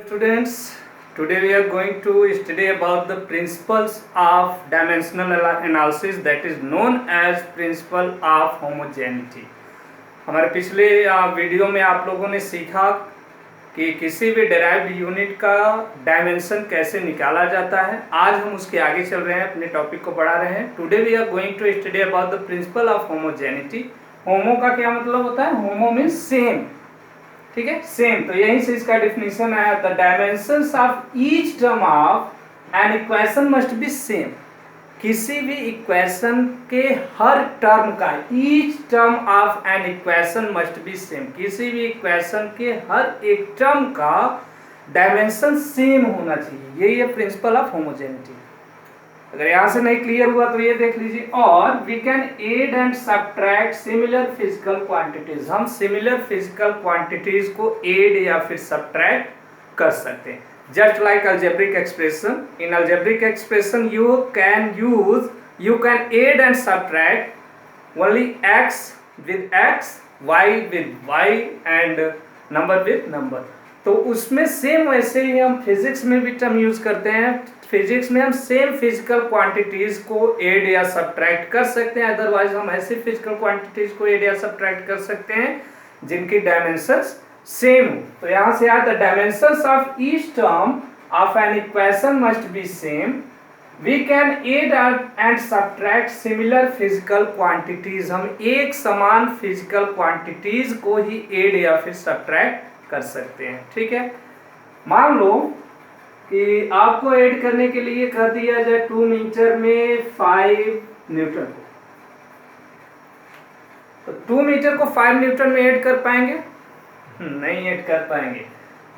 Students, today we are going to study about the principles of dimensional analysis, that is known as principle of homogeneity. हमारे पिछले video में आप लोगों ने सीखा कि किसी भी डेराइव्ड यूनिट का डायमेंशन कैसे निकाला जाता है। आज हम उसके आगे चल रहे हैं, अपने टॉपिक को बढ़ा रहे हैं। Today we are going to study about the principle of homogeneity. Homo का क्या मतलब होता है? होमो मीन्स सेम, ठीक है, सेम। तो यहीं से इसका डेफिनेशन आया, the dimensions of each term of an equation must be same. किसी भी इक्वेशन के हर टर्म का, each term of an equation must be same, किसी भी इक्वेशन के हर एक टर्म का डायमेंशन सेम होना चाहिए। यही है प्रिंसिपल ऑफ होमोजेनिटी। अगर यहाँ से नहीं क्लियर हुआ तो ये देख लीजिए। और we can add and subtract similar physical quantities. हम सिमिलर फिजिकल क्वांटिटीज को एड या फिर सब्ट्रैक्ट कर सकते हैं। Just like algebraic expression, in algebraic expression you can add and subtract only x with x, y with y and number with number। तो उसमें same वैसे ही हम फिजिक्स में भी टर्म यूज करते हैं। फिजिक्स में हम सेम फिजिकल क्वांटिटीज को ऐड या सब्ट्रैक्ट कर सकते हैं। अदरवाइज हम ऐसे फिजिकल क्वांटिटीज को ऐड या सब्ट्रैक्ट कर सकते हैं जिनकी डायमेंशंस सेम हो। तो यहाँ से आता है dimensions of each term of an equation must be same. We can add and subtract similar physical quantities. हम एक समान फिजिकल क्वांटिटीज को ही ऐड या फिर सब्ट्रैक्ट कर सकते हैं, ठीक है। मान लो कि आपको ऐड करने के लिए कह दिया जाए 2 मीटर में 5 न्यूटन को, तो 2 मीटर को 5 न्यूटन में ऐड कर पाएंगे? नहीं ऐड कर पाएंगे।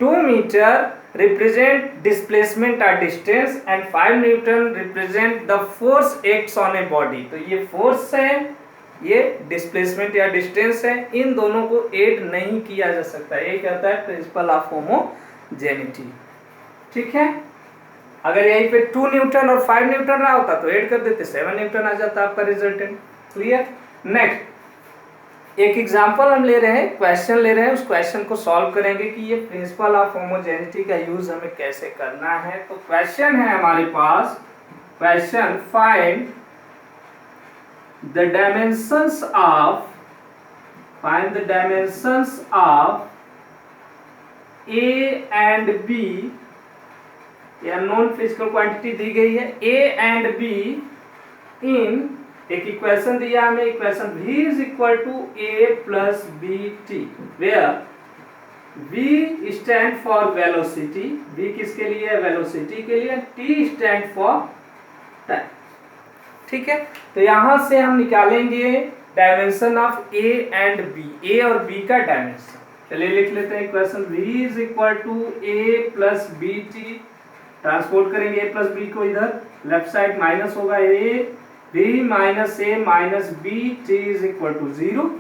2 मीटर रिप्रेजेंट डिस्प्लेसमेंट और distance and 5 Newton represent the force acts on a body. तो ये फोर्स है, ये डिस्प्लेसमेंट या डिस्टेंस है, इन दोनों को ऐड नहीं किया जा सकता। ये कहता है प्रिंसिपल ऑफ होमोजेनिटी, ठीक है। अगर यहीं पे 2 न्यूटन और 5 न्यूटन रहा होता तो ऐड कर देते, 7 न्यूटन आ जाता आपका रिजल्टेंट। क्लियर। नेक्स्ट एक एग्जांपल हम ले रहे हैं, क्वेश्चन ले रहे हैं, उस क्वेश्चन को सॉल्व करेंगे कि ये प्रिंसिपल ऑफ होमोजेनिटी का यूज हमें कैसे करना है। तो क्वेश्चन है हमारे पास, question find the dimensions of A and B. या नॉन फिजिकल क्वांटिटी दी गई है ए एंड बी इन, एक इक्वेशन दिया हमें, equation v is equal to a plus B T, where v stand for velocity. v किसके लिए है? वेलोसिटी के लिए। t स्टैंड फॉर टाइम, ठीक है। तो यहां से हम निकालेंगे dimension of a and b, a और b का डायमेंशन। चलिए लिख लेते हैं equation v is equal to a plus B T. Transport करेंगे a प्लस b को इधर, लेफ्ट साइड माइनस होगा, a b minus a minus B T is equal to 0।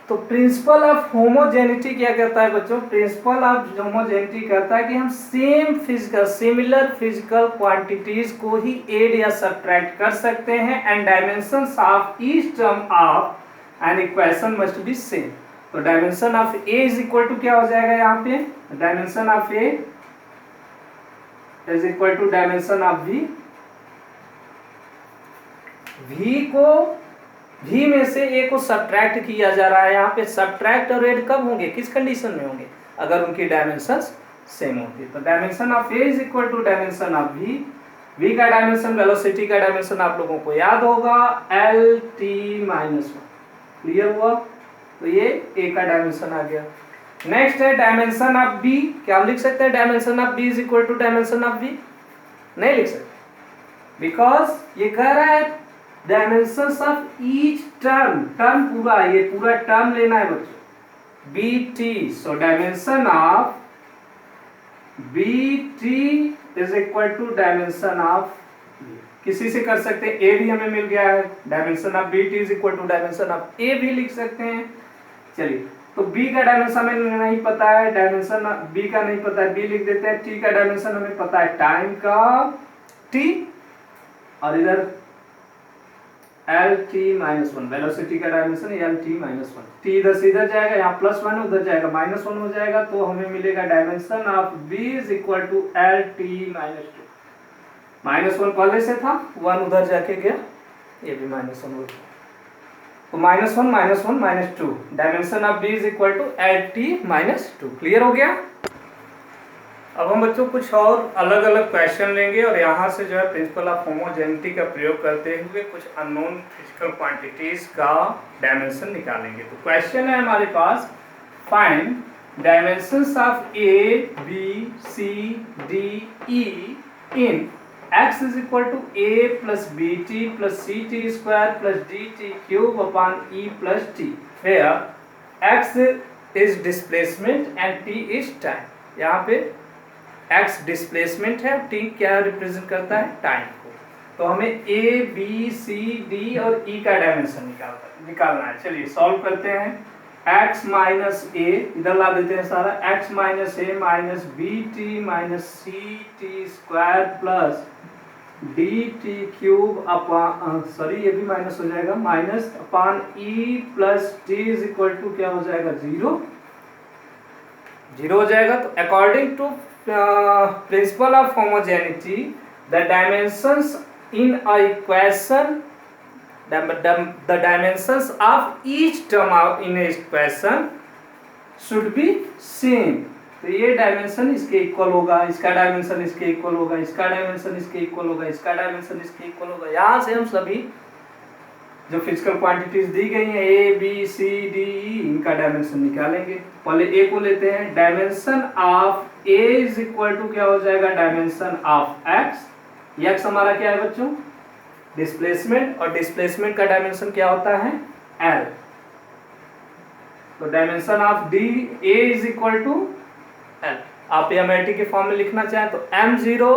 तो प्रिंसिपल ऑफ होमोजेनिटी क्या कहता है बच्चों? प्रिंसिपल ऑफ होमोजेनिटी कहता है कि हम सिमिलर फिजिकल क्वांटिटीज को ही ऐड या सब्ट्रैक्ट कर सकते हैं and dimensions of each term of an equation must be same. तो dimension of a is equal to क्या हो जाएगा यहाँ पे? Dimension of a is equal to dimension of v। v में से a को सब्ट्रैक्ट किया जा रहा है। यहाँ पे सब्ट्रैक्ट और ऐड कब होंगे, किस कंडीशन में होंगे? अगर उनकी डायमेंशंस सेम होती। तो dimension of a is equal to dimension of v का डायमेंशन, वेलोसिटी का डायमेंशन आप लोगों को याद होगा, lt-1। क्लियर हुआ? तो ये a का डायमेंशन आ गया। नेक्स्ट है डायमेंशन ऑफ b। क्या हम लिख सकते हैं dimension of b is equal to dimension of v? नहीं लिख सकते, बिकॉज ये कह रहा है dimensions of each term, term पूरा, ये पूरा टर्म लेना है बच्चों, B T. So dimension of B T is equal to dimension of, किसी से कर सकते हैं, ए भी हमें मिल गया है, dimension of B T is equal to dimension of A भी लिख सकते हैं। चलिए, तो बी का डायमेंशन हमें नहीं पता है, डायमेंशन बी का नहीं पता है, बी लिख देते हैं। टी का डायमेंशन हमें पता है, टाइम का टी, और इधर L T minus one, velocity का dimension L T minus one. T इधर से इधर जाएगा, यहाँ प्लस वन उधर जाएगा माइनस वन हो जाएगा, तो हमें मिलेगा dimension of B is equal to L T minus two. Minus one पहले से था, वन उधर जाके गया, ये भी माइनस वन हो गया, तो minus one minus two, dimension of B is equal to L T minus two. Clear हो गया। अब हम बच्चों कुछ और अलग अलग क्वेश्चन लेंगे और यहाँ से जो है प्रिंसिपल ऑफ होमोजेनिटी का प्रयोग करते हुए कुछ अननोन फिजिकल क्वांटिटीज का डायमेंशन निकालेंगे। तो क्वेश्चन है हमारे पास, find dimensions of A B C D E in x is equal to a plus bt plus ct square plus dt cube upon e plus t, where x is displacement and t is time। यहाँ पे x displacement है, t क्या represent करता है, time को। तो हमें a b c d और e का डायमेंशन निकालना है। चलिए सॉल्व करते हैं। x माइनस a इधर ला देते हैं सारा, x minus a minus B T minus C T square plus D T cube upon, sorry ये भी माइनस हो जाएगा, minus upon e plus T is equal to क्या हो जाएगा, जीरो, जीरो हो जाएगा। तो according to principle of homogeneity, the dimensions in a equation, the dimensions of each term in a equation should be same। तो ये dimension इसके equal होगा, इसका डायमेंशन इसके इक्वल होगा, इसका डायमेंशन इसके इक्वल होगा, इसका डायमेंशन इसके इक्वल होगा। यहाँ से हम सभी जो फिजिकल क्वांटिटीज दी गई हैं ए बी सी डी ई, इनका डायमेंशन निकालेंगे। पहले ए को लेते हैं, dimension of A is equal to क्या हो जाएगा, डायमेंशन ऑफ एक्स। एक्स हमारा क्या है बच्चों, डिस्प्लेसमेंट, और डिस्प्लेसमेंट का डायमेंशन क्या होता है, एल। तो dimension of D A is equal to L. आप एमआईटी के फॉर्म में लिखना चाहें तो M zero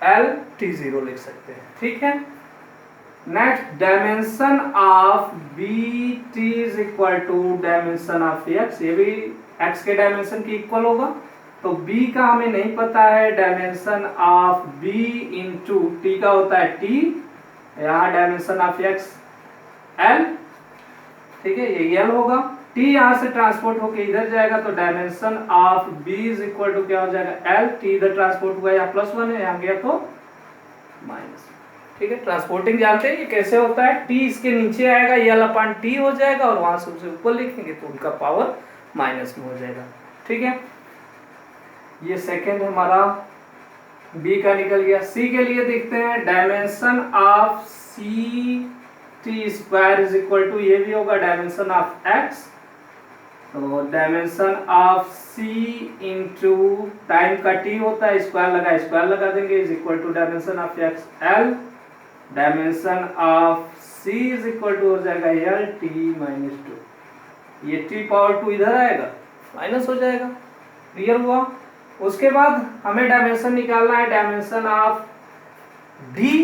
L T zero लिख सकते हैं, ठीक है। Next, dimension of B T is equal to dimension of X. ये भी एक्स के डायमेंशन की इक्वल होगा। तो बी का हमें नहीं पता है, dimension of B into T का होता है टी, यहाँ डायमेंशन ऑफ एक्स एल, ठीक है, ये एल होगा। टी यहाँ से ट्रांसपोर्ट होके इधर जाएगा, तो dimension of B is equal to क्या हो जाएगा, एल। टी इधर ट्रांसपोर्ट हुआ, यहाँ प्लस वन है, यहाँ गया तो माइनस, ठीक है। ट्रांसपोर्टिंग जानते हैं ये कैसे होता है, टी इसके नीचे आएगा, एल अपॉन टी हो जाएगा, और वहां से उसे ऊपर लिखेंगे तो उनका पावर माइनस में हो जाएगा, ठीक है। ये सेकेंड हमारा बी का निकल गया। सी के लिए देखते हैं, dimension of C T square is equal to, ये भी होगा डायमेंशन ऑफ एक्स। तो dimension of C into time का टी होता है, स्क्वायर लगा देंगे, is equal to dimension of X L. Dimension of C is equal to हो जाएगा एल टी माइनस टू। ये टी पावर टू इधर आएगा, माइनस हो जाएगा, क्लियर हुआ। उसके बाद हमें डायमेंशन निकालना है, डायमेंशन ऑफ डी।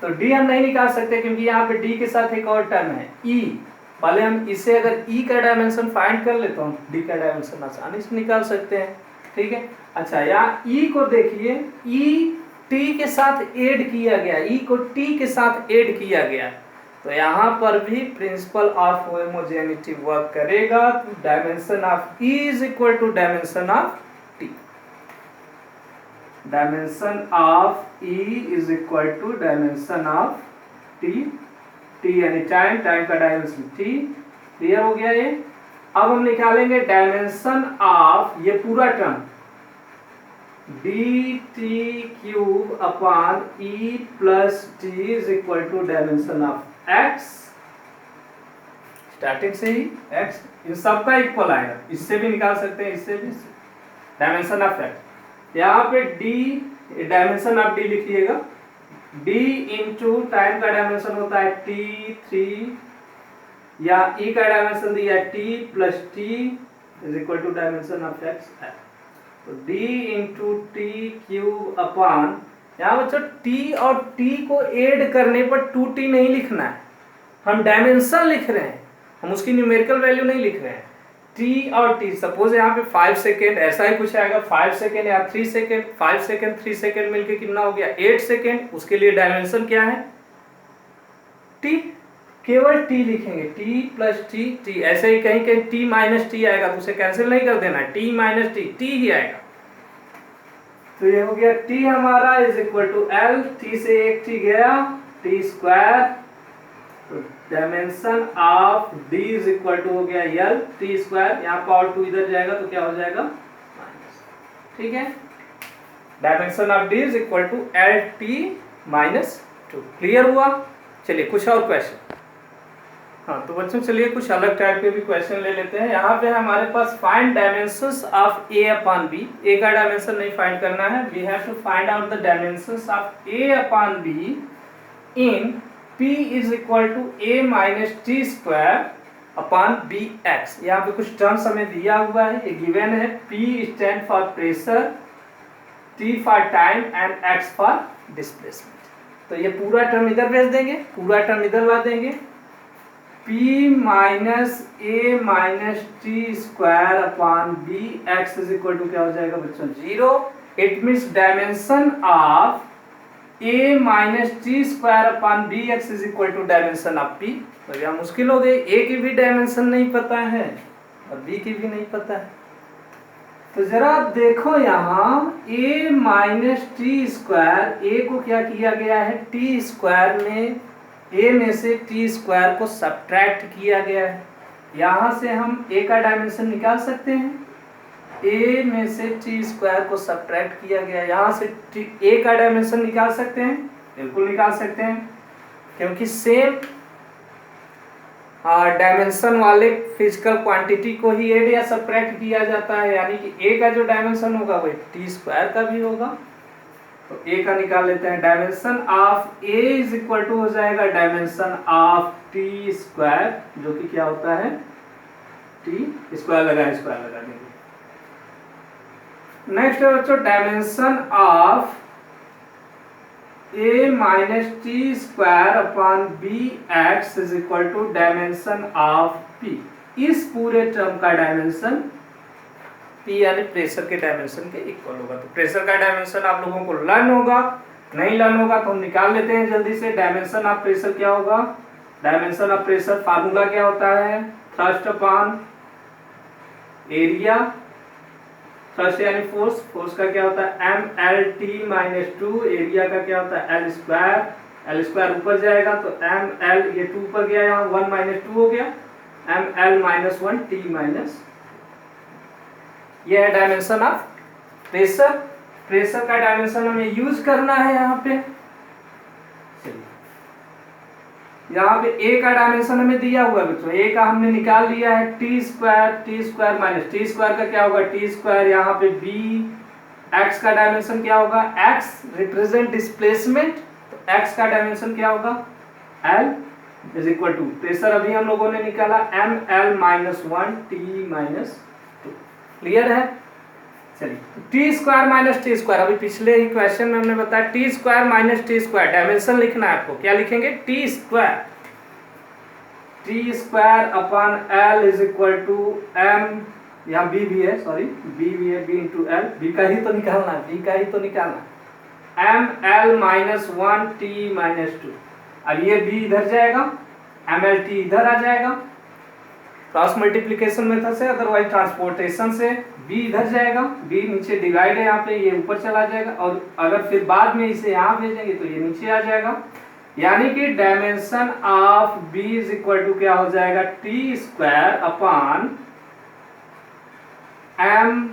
तो डी हम नहीं निकाल सकते क्योंकि यहाँ पे डी के साथ एक और टर्म है ई। पहले हम इसे अगर ई का डायमेंशन फाइंड कर ले तो हम डी का डायमेंशन आसानी से निकाल सकते हैं, ठीक है। अच्छा, यहाँ ई को देखिए, ई टी के साथ ऐड किया गया, ई को टी के साथ ऐड किया गया, तो यहाँ पर भी प्रिंसिपल ऑफ होमोजेनिटी वर्क करेगा। तो dimension of E is equal to dimension of T. Dimension of E is equal to dimension of T. T यानी टाइम, टाइम का डायमेंशन टी, क्लियर हो गया ये। अब हम निकालेंगे डायमेंशन ऑफ ये पूरा term D T cube upon E plus T is equal to dimension of X. Starting से ही एक्स इन सबका इक्वल आएगा, इससे भी निकाल सकते हैं, इससे भी। डायमेंशन ऑफ एक्स, यहाँ पे डी डायमेंशन ऑफ डी लिखिएगा, d इंटू टाइम का डायमेंशन होता है t3, या e का डायमेंशन दिया t प्लस T is equal to dimension of x है। तो d into T cube upon, यहाँ बच्चों t और t को ऐड करने पर 2t नहीं लिखना है, हम डायमेंशन लिख रहे हैं, हम उसकी न्यूमेरिकल वैल्यू नहीं लिख रहे हैं। t और t, सपोज यहाँ पे 5 सेकेंड ऐसा ही कुछ आएगा, 5 सेकेंड या 3 सेकेंड, 5 सेकेंड 3 सेकेंड मिलके कितना हो गया 8 सेकेंड। उसके लिए डायमेंशन क्या है t, केवल टी लिखेंगे, टी प्लस टी, टी। ऐसे ही कहीं कहीं टी माइनस टी आएगा तो उसे कैंसिल नहीं कर देना, टी माइनस टी, टी ही आएगा। तो ये हो गया टी हमारा is equal to L, T से एक टी गया, टी स्क्वायर, तो dimension of D is equal to हो गया एल टी स्क्वायर, यहाँ पावर 2 इधर जाएगा तो क्या हो जाएगा माइनस। ठीक है, dimension of D is equal to L T minus 2। Clear हुआ? चलिए कुछ और क्वेश्चन। हाँ तो बच्चों चलिए कुछ अलग टाइप के भी क्वेश्चन ले लेते हैं। यहाँ पे हमारे पास find dimensions of A upon B. A का डायमेंशन नहीं फाइंड करना है, we have to find out the dimensions of A upon B in p is equal to a minus T square upon B X. यहाँ पे कुछ terms हमें दिया हुआ है, ये गिवन है। p stand for pressure, t for time and x for displacement. तो ये पूरा टर्म इधर भेज देंगे, पूरा टर्म इधर ला देंगे। p minus a minus T square upon B X is equal to क्या हो जाएगा बच्चों 0। It means dimension of a minus T square upon B X is equal to dimension of p। तो यह मुश्किल हो गई, a की भी डायमेंशन नहीं पता है और b की भी नहीं पता है। तो जरा देखो यहाँ a minus T square, a को क्या किया गया है टी स्क्वायर में, a में से टी स्क्वायर को सब्ट्रैक्ट किया गया है। यहाँ से हम a का डायमेंशन निकाल सकते हैं, a में से टी स्क्वायर को सब्ट्रैक्ट किया गया, यहाँ से a का डायमेंशन निकाल सकते हैं, बिल्कुल निकाल सकते हैं, क्योंकि सेम डायमेंशन वाले फिजिकल क्वांटिटी को ही ऐड या सब्ट्रैक्ट किया जाता है। यानी कि a का जो डायमेंशन होगा वही टी स्क्वायर का भी होगा। तो a का निकाल लेते हैं, dimension of a is equal to हो जाएगा डायमेंशन ऑफ टी स्क्वायर, जो कि क्या होता है टी स्क्वायर लगा देंगे। नेक्स्ट है बच्चों dimension of a minus T square upon B X is equal to dimension of p। इस पूरे टर्म का डायमेंशन p यानी प्रेशर के डायमेंशन के इक्वल होगा। तो प्रेशर का डायमेंशन आप लोगों को लर्न होगा, नहीं लर्न होगा तो हम निकाल लेते हैं जल्दी से। डायमेंशन ऑफ प्रेशर क्या होगा, डायमेंशन ऑफ प्रेशर फार्मूला क्या होता है, थ्रस्ट अपॉन एरिया, थ्रस्ट यानी फोर्स, फोर्स का क्या होता है M L T minus 2, area का क्या होता है एल स्क्वायर, एल स्क्वायर ऊपर जाएगा तो एम एल, ये 2 ऊपर गया, यहाँ 1 माइनस 2 हो गया, M L minus 1 T minus. ये है डायमेंशन ऑफ प्रेशर। प्रेशर का डायमेंशन हमें यूज करना है यहाँ पे। यहाँ पे a का डायमेंशन हमें दिया हुआ है बच्चों, a का हमने निकाल लिया है T square minus T square का क्या होगा टी स्क्वायर, यहाँ पे b, x का डायमेंशन क्या होगा x रिप्रेजेंट डिस्प्लेसमेंट, तो x का डायमेंशन क्या होगा l is equal to pressure अभी हम लोगों ने निकाला M L minus 1 T minus 2। Clear है? चलिए T square minus T square, अभी पिछले ही क्वेश्चन में हमने बताया T square minus T square, dimension लिखना है आपको। क्या लिखेंगे T square upon L is equal to M, यहाँ बी भी है, सॉरी बी भी है, बी इंटू एल, बी का ही तो निकालना है, बी का ही तो निकालना, M L minus 1 T minus 2। अब ये बी इधर जाएगा, एम एल टी इधर आ जाएगा क्रॉस मल्टीप्लिकेशन मेथड से, अदरवाइज ट्रांसपोर्टेशन से b इधर जाएगा, b नीचे डिवाइड है यहाँ पे, ये ऊपर चला जाएगा, और अगर फिर बाद में इसे यहाँ भेजेंगे तो ये नीचे आ जाएगा। यानी कि dimension of b is equal to क्या हो जाएगा T square upon M,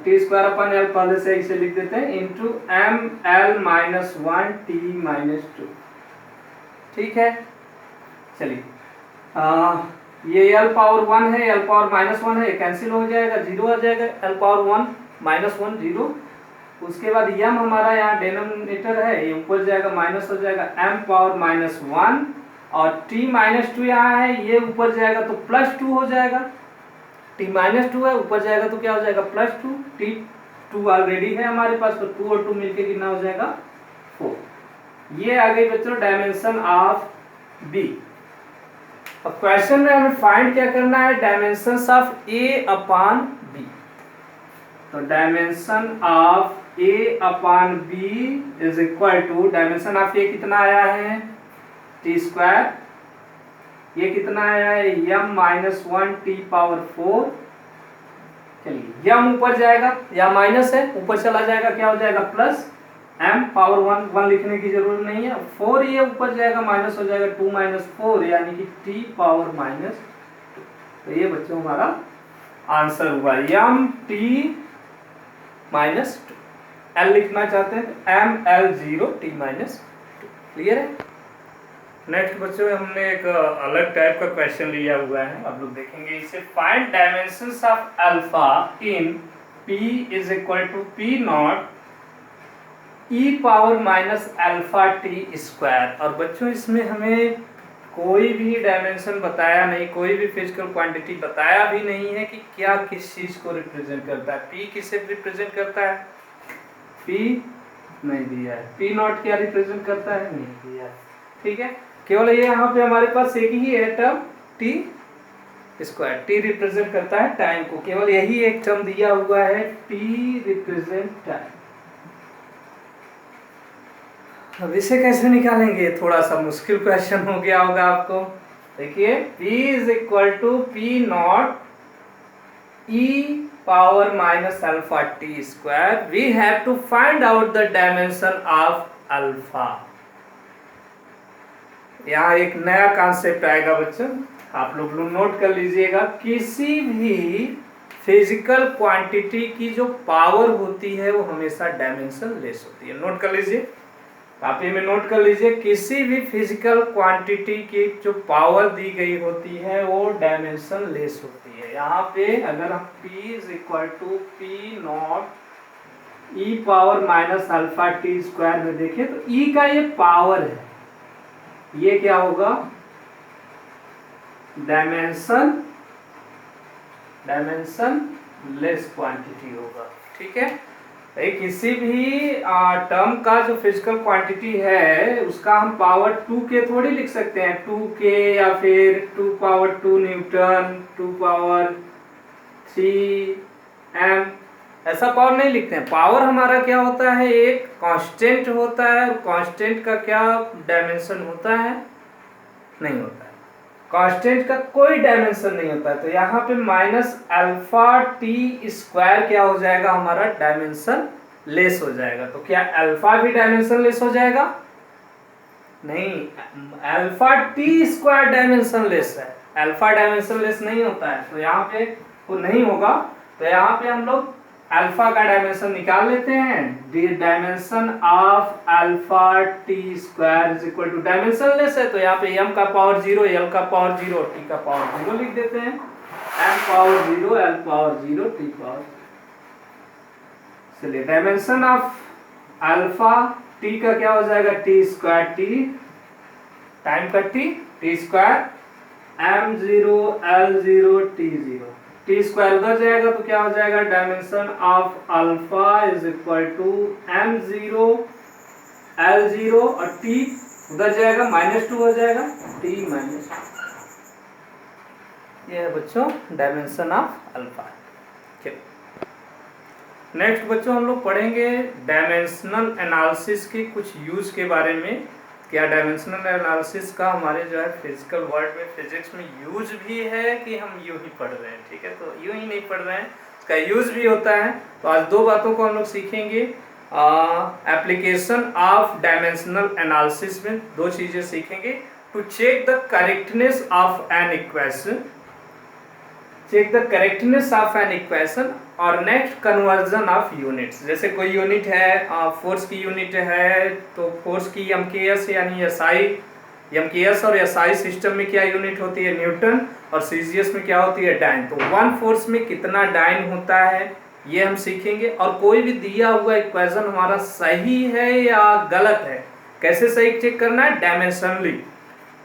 T square upon L पहले से इसे लिख देते हैं, into M L minus 1 T minus 2। ठीक है, चलिए ये l पावर 1 है, l पावर माइनस 1 है, कैंसिल हो जाएगा, 0 आ जाएगा, l पावर 1 माइनस 1 0। उसके बाद m हमारा यहाँ डिनोमिनेटर है, ये ऊपर जाएगा माइनस हो जाएगा m पावर माइनस 1, और t माइनस 2 यहाँ है, ये ऊपर जाएगा तो प्लस 2 हो जाएगा, t माइनस 2 है ऊपर जाएगा तो क्या हो जाएगा प्लस 2, t 2 ऑलरेडी है हमारे पास, तो 2 और 2 मिलके कितना हो जाएगा 4। ये आ गई बच्चों डायमेंशन ऑफ b। अब क्वेश्चन में हमें फाइंड क्या करना है, dimensions of a upon b। तो dimension of a upon b is equal to, dimension of a कितना आया है टी स्क्वायर, ये कितना आया है m माइनस 1 टी पावर 4। चलिए m ऊपर जाएगा या माइनस है ऊपर चला जाएगा, क्या हो जाएगा प्लस m पावर 1 लिखने की जरूरत नहीं है, 4 ये ऊपर जाएगा माइनस हो जाएगा 2 माइनस 4 यानी कि t पावर माइनस। तो ये बच्चों हमारा आंसर हुआ m t माइनस 2। l लिखना चाहते हैं तो m l 0 t minus 2। Clear है। नेक्स्ट बच्चों हमने एक अलग टाइप का क्वेश्चन लिया हुआ है, आप लोग देखेंगे इसे। Find dimensions of alpha in p is equal to p not e power minus alpha T square. और बच्चों इसमें हमें कोई भी डायमेंशन बताया नहीं, कोई भी फिजिकल क्वांटिटी बताया भी नहीं है कि क्या किस चीज को रिप्रेजेंट करता है। p किसे रिप्रेजेंट करता है, p नहीं दिया है। p नॉट क्या रिप्रेजेंट करता है, नहीं दिया है। ठीक है, केवल ये यहाँ पे हमारे पास एक ही है term T square, T represent करता है टाइम को, केवल यही एक टर्म दिया हुआ है टी रिप्रेजेंट टाइम। अब इसे कैसे निकालेंगे, थोड़ा सा मुश्किल क्वेश्चन हो गया होगा आपको। देखिए p is equal to P not e power minus alpha T square. We have to find out the dimension of alpha. यहाँ एक नया कॉन्सेप्ट आएगा बच्चों, आप लोग नोट कर लीजिएगा। किसी भी फिजिकल क्वांटिटी की जो पावर होती है वो हमेशा डायमेंशन लेस होती है। नोट कर लीजिए, कॉपी में नोट कर लीजिए। किसी भी फिजिकल क्वांटिटी की जो पावर दी गई होती है वो डायमेंशन लेस होती है। यहाँ पे अगर हम p is equal to P naught e power minus alpha T square में देखें तो e का ये पावर है, ये क्या होगा डायमेंशन लेस क्वांटिटी होगा। ठीक है, किसी भी टर्म का जो फिजिकल क्वांटिटी है उसका हम पावर 2k थोड़ी लिख सकते हैं, 2k या फिर 2 पावर 2 न्यूटन, 2 पावर 3 m, ऐसा पावर नहीं लिखते हैं। पावर हमारा क्या होता है, एक कांस्टेंट होता है, और कांस्टेंट का क्या डायमेंशन होता है, नहीं होता है। कांस्टेंट का कोई डायमेंशन नहीं होता है। तो यहाँ पे माइनस अल्फा टी स्क्वायर क्या हो जाएगा, हमारा डायमेंशन लेस हो जाएगा। तो क्या अल्फा भी डायमेंशन लेस हो जाएगा, नहीं, alpha T square dimension less है, अल्फा डायमेंशन लेस नहीं होता है। तो यहाँ पे वो नहीं होगा। तो यहाँ पे हम लोग अल्फा का डायमेंशन निकाल लेते हैं। Dimension of alpha T square is equal to dimensionless है, तो यहाँ पे m का पावर 0, l का पावर 0, t का पावर 0 लिख देते हैं। m power 0, l power 0, t power. चलिए डायमेंशन ऑफ अल्फा t का क्या हो जाएगा, t स्क्वायर t, टाइम का t square m0 l0 t0, T square उधर जाएगा तो क्या हो जाएगा, dimension of alpha is equal to m0 l0 और t उधर जाएगा -2 हो जाएगा, t माइनस। ये है बच्चों डायमेंशन ऑफ अल्फा। नेक्स्ट बच्चों हम लोग पढ़ेंगे डायमेंशनल एनालिसिस के कुछ यूज के बारे में। क्या डायमेंशनल एनालिसिस का हमारे जो है फिजिकल वर्ल्ड में, फिजिक्स में यूज भी है कि हम यूं ही पढ़ रहे हैं। ठीक है, तो यूं ही नहीं पढ़ रहे हैं, इसका यूज भी होता है। तो आज दो बातों को हम लोग सीखेंगे। एप्लीकेशन ऑफ डायमेंशनल एनालिसिस में दो चीजें सीखेंगे। To check the correctness of an equation, check the correctness of an equation, और नेक्स्ट कन्वर्जन ऑफ यूनिट्स। जैसे कोई यूनिट है, फोर्स की यूनिट है, तो फोर्स की MKS यानी SI, MKS और SI सिस्टम में क्या यूनिट होती है, न्यूटन, और CGS में क्या होती है, डाइन। तो वन फोर्स में कितना डाइन होता है ये हम सीखेंगे। और कोई भी दिया हुआ इक्वेशन हमारा सही है या गलत है, कैसे सही चेक करना है, डायमेंशनली।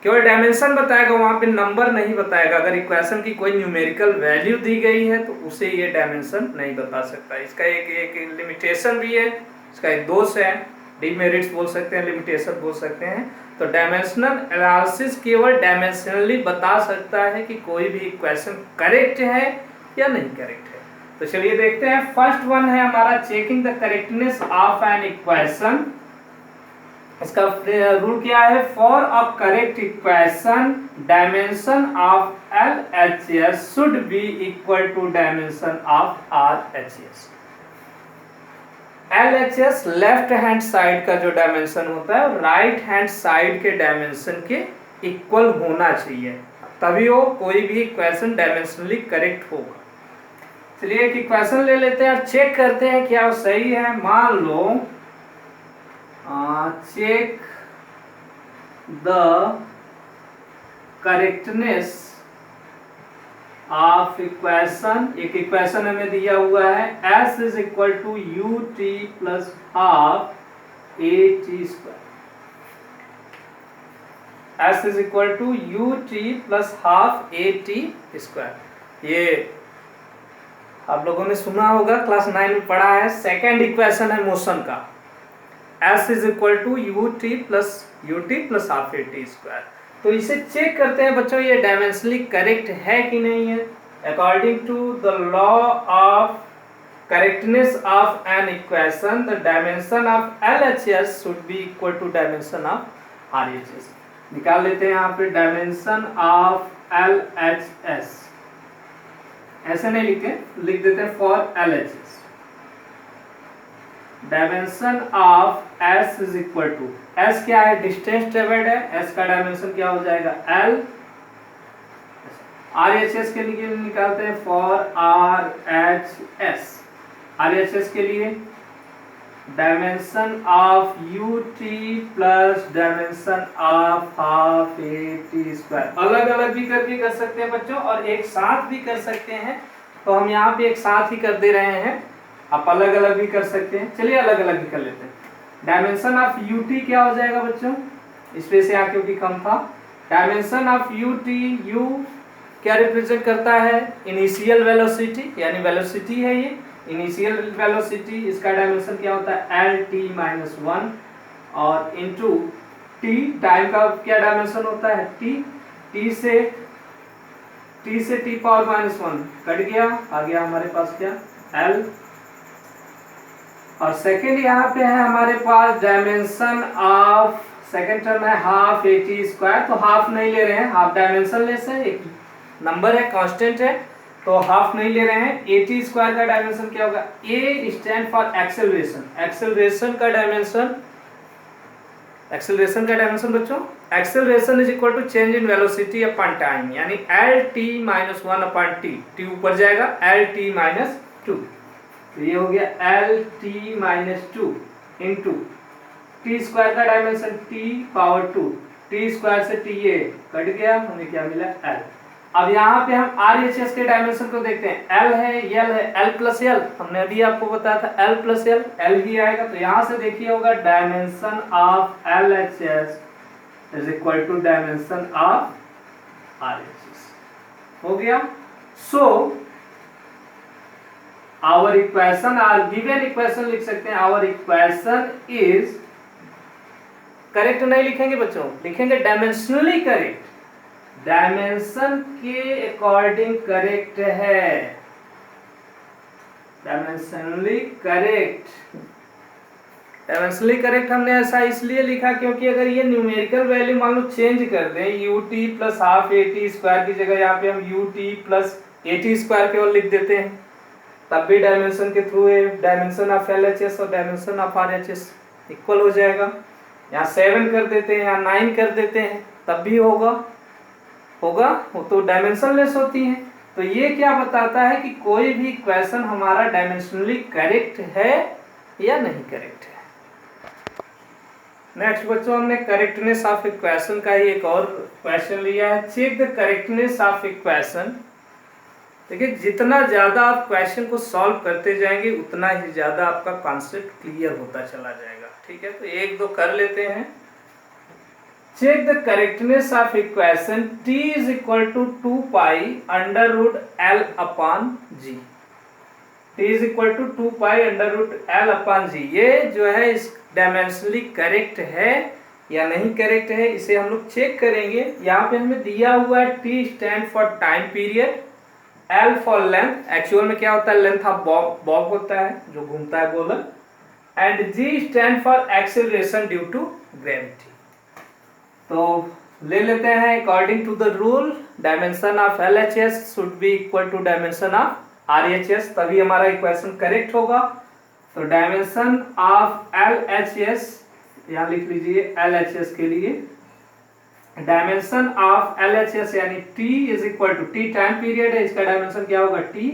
केवल डायमेंशन बताएगा, वहाँ पे नंबर नहीं बताएगा। अगर इक्वेशन की कोई न्यूमेरिकल वैल्यू दी गई है तो उसे ये डायमेंशन नहीं बता सकता। इसका एक लिमिटेशन भी है, इसका एक दोष है, डिमेरिट्स बोल सकते हैं, लिमिटेशन बोल सकते हैं। तो डायमेंशनल एनालिसिस केवल डायमेंशनली बता सकता है कि कोई भी इक्वेशन करेक्ट है या नहीं करेक्ट है। तो चलिए देखते हैं। फर्स्ट वन है हमारा checking the correctness of an equation. इसका रूल क्या है, for a correct equation dimension of LHS should be equal to dimension of RHS। LHS left hand side का जो डायमेंशन होता है राइट हैंड साइड के डायमेंशन के इक्वल होना चाहिए, तभी वो कोई भी इक्वेशन डायमेंशनली करेक्ट होगा। चलिए एक इक्वेशन ले लेते हैं और चेक करते हैं क्या वो सही है। मान लो check the correctness of equation, एक इक्वेशन हमें दिया हुआ है S is equal to ut plus half AT square. S is equal to ut plus half AT square. ये आप लोगों ने सुना होगा, क्लास 9 में पढ़ा है, सेकेंड इक्वेशन है मोशन का। S is equal to ut plus half AT square. तो इसे चेक करते हैं बच्चों, ये डायमेंशनली करेक्ट है कि नहीं है। According to the law of correctness of an equation the dimension of LHS should be equal to dimension of RHS। निकाल लेते हैं यहाँ पे डायमेंशन ऑफ LHS, ऐसे नहीं लिखे, लिख देते हैं for LHS। Dimension of S is equal to, S क्या है, डिस्टेंस ट्रेवल्ड है, S का डायमेंशन क्या हो जाएगा L। RHS के लिए निकालते हैं फॉर RHS। RHS के लिए dimension of ut plus dimension of half AT square. अलग अलग भी करके कर सकते हैं बच्चों और एक साथ भी कर सकते हैं, तो हम यहाँ पे एक साथ ही कर दे रहे हैं, आप अलग अलग भी कर सकते हैं। चलिए अलग अलग भी कर लेते हैं। डायमेंशन ऑफ ut क्या हो जाएगा बच्चों, इसमें से यहाँ क्योंकि कम था, डायमेंशन ऑफ ut, u क्या रिप्रेजेंट करता है, इनिशियल वेलोसिटी, यानी वेलोसिटी है ये इनिशियल वेलोसिटी, इसका डायमेंशन क्या होता है LT-1 और इनटू t, टाइम का क्या डायमेंशन होता है t, t से t पावर -1 कट गया, आ गया हमारे पास क्या L। और सेकेंड यहाँ पे है हमारे पास डायमेंशन ऑफ, सेकेंड टर्म है हाफ AT स्क्वायर, तो हाफ नहीं ले रहे हैं, हाफ डायमेंशन लेस है, एक नंबर है कांस्टेंट है, तो हाफ नहीं ले रहे हैं। AT स्क्वायर का डायमेंशन क्या होगा, A stand for acceleration, acceleration का डायमेंशन बच्चों, acceleration is equal to change in velocity upon time, यानी LT-1 अपॉन t, t ऊपर जाएगा LT-2, तो ये हो गया LT-2 इंटू टी स्क्वायर का dimension t power 2, t square से TA कट गया, हमें क्या मिला L। अब यहाँ पे हम RHS के डायमेंशन को देखते हैं, L है, L है, L प्लस L, हमने अभी आपको बताया था L प्लस L, L ही आएगा, तो यहाँ से देखिए होगा dimension of LHS is equal to dimension of RHS हो गया। So our equation are given, equation लिख सकते हैं, आवर इक्वेशन इज करेक्ट नहीं लिखेंगे बच्चों, लिखेंगे डायमेंशनली करेक्ट, डायमेंशन के अकॉर्डिंग करेक्ट है, डायमेंशनली करेक्ट। डायमेंशनली करेक्ट हमने ऐसा इसलिए लिखा क्योंकि अगर ये न्यूमेरिकल वैल्यू मान लो चेंज कर दें, ut plus half AT square की जगह यहाँ पे हम ut प्लस AT स्क्वायर केवल लिख देते हैं, तब भी डायमेंशन के थ्रू डायमेंशन ऑफ LHS और डायमेंशन ऑफ RHS इक्वल हो जाएगा। यहाँ 7 कर देते हैं, यहाँ 9 कर देते हैं, तब भी होगा, वो तो डायमेंशन लेस होती है। तो ये क्या बताता है कि कोई भी इक्वेशन हमारा डायमेंशनली करेक्ट है या नहीं करेक्ट है। नेक्स्ट बच्चों हमने करेक्टनेस ऑफ इक्वेशन का ही एक और क्वेश्चन लिया है, check the correctness of equation. देखिए जितना ज़्यादा आप क्वेश्चन को सॉल्व करते जाएंगे उतना ही ज़्यादा आपका कॉन्सेप्ट क्लियर होता चला जाएगा, ठीक है। तो एक दो कर लेते हैं। Check the correctness of equation t is equal to 2 pi under root L upon G, t is equal to 2 pi under root L upon G, ये जो है इस डायमेंशनली करेक्ट है या नहीं करेक्ट है, इसे हम लोग चेक करेंगे। यहाँ पे हमें दिया हुआ है t stand for time period, L for length, actual में क्या होता है लेंथ ऑफ बॉब होता है जो घूमता है गोलक, and G stand for acceleration due to gravity. तो ले लेते हैं according to the rule dimension of LHS should be equal to dimension of RHS, तभी हमारा इक्वेशन करेक्ट होगा। तो डायमेंशन ऑफ LHS यहाँ लिख लीजिए, LHS के लिए डायमेंशन ऑफ LHS यानी T is equal to, T time period है, इसका डायमेंशन क्या होगा T।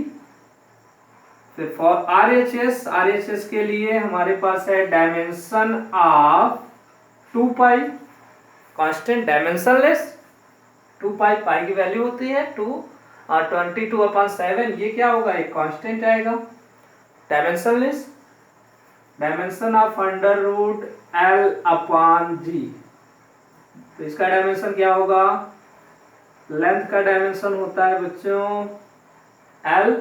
फिर फॉर RHS के लिए हमारे पास है dimension of 2 pi, constant dimensionless 2 पाई, पाई की वैल्यू होती है 2 और 22/7, ये क्या होगा, एक कांस्टेंट आएगा। Dimensionless dimension of under root L/G, तो इसका डायमेंशन क्या होगा, लेंथ का डायमेंशन होता है बच्चों L,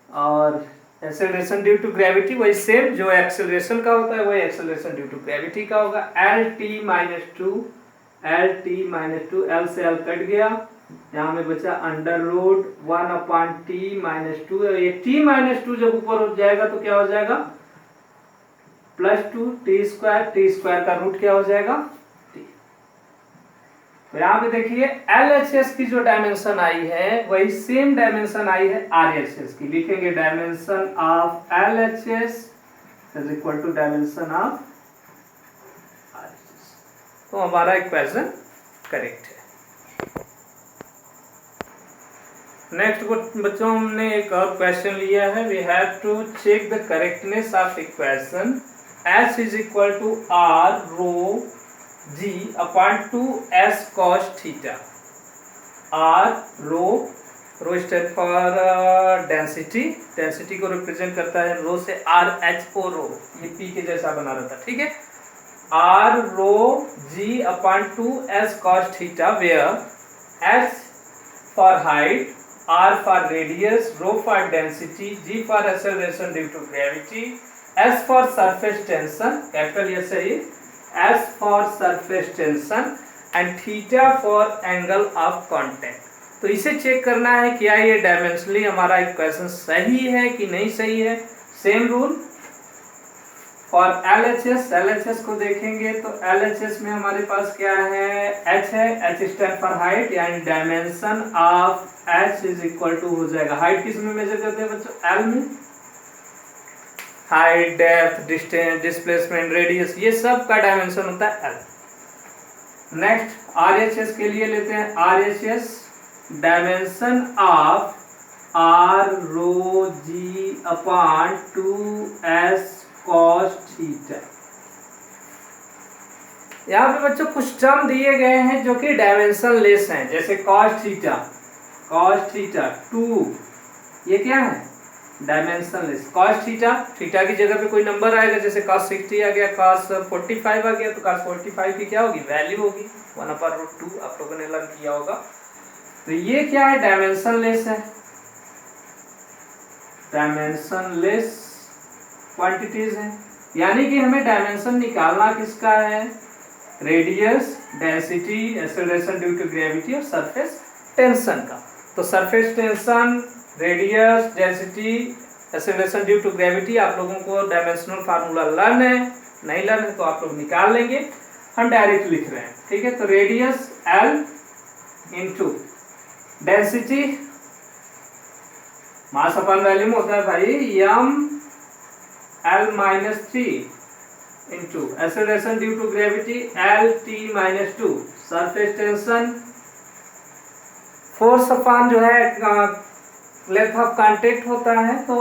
और एक्सेलरेशन ड्यू टू ग्रेविटी वही सेम जो एक्सेलरेशन का होता है वही एक्सेलरेशन ड्यू टू ग्रेविटी का होगा। LT-2, L से L कट गया, यहाँ में बचा अंडर रूट 1/T-2, ये T-2 जब ऊपर हो जाएगा तो क्या हो जाएगा +2 T² का रूट क्या हो जाएगा T। तो यहाँ पे देखिए LHS की जो डायमेंशन आई है वही सेम डायमेंशन आई है RHS की, लिखेंगे dimension of LHS is equal to dimension of RHS, तो हमारा इक्वेशन करेक्ट है। नेक्स्ट बच्चों हमने एक और क्वेश्चन लिया है, we have to check the correctness of equation H is equal to R rho G upon 2S cos theta. R rho stand for density, density को रिप्रेजेंट करता है रो से, RHO रो, ये P के जैसा बना रहता है, ठीक है। R rho G upon 2S cos theta, where H for height, R for radius, rho for density, G for acceleration due to gravity, S for surface tension, capital S है ये, S for surface tension and theta for angle of contact। तो इसे check करना है क्या ये dimensionally हमारा equation सही है कि नहीं सही है। सेम रूल फॉर LHS को देखेंगे तो LHS में हमारे पास क्या है, H है, H स्टैंड फॉर हाइट, यानी dimension of H is equal to हो जाएगा, हाइट किस में मेजर करते हैं बच्चों, L में, height, depth, distance, displacement, radius, ये सब का डायमेंशन होता है L। नेक्स्ट RHS के लिए लेते हैं, RHS dimension of R rho G upon 2S cos theta. यहाँ पे बच्चों कुछ टर्म दिए गए हैं जो कि डायमेंशन लेस हैं, जैसे cos थीटा 2, ये क्या है डायमेंशन लेस। cos थीटा की जगह पे कोई नंबर आएगा, जैसे cos 60 आ गया, cos 45 आ गया, तो cos 45 की क्या होगी, वैल्यू होगी 1/√2, आप लोगों ने लर्न किया होगा। तो ये क्या है, डायमेंशन लेस है, डायमेंशन लेस क्वांटिटीज हैं, यानी कि हमें डायमेंशन निकालना किसका है, radius, density, acceleration due to gravity और सरफेस टेंशन का। तो surface tension, radius, density, acceleration due to gravity आप लोगों को डायमेंशनल फार्मूला लर्न है, नहीं लर्न है तो आप लोग निकाल लेंगे, हम डायरेक्ट लिख रहे हैं, ठीक है। तो radius L into density mass upon volume होता है भाई m L-3 into acceleration due to gravity L-T-2, surface tension force upon जो है लेंथ ऑफ कांटेक्ट होता है, तो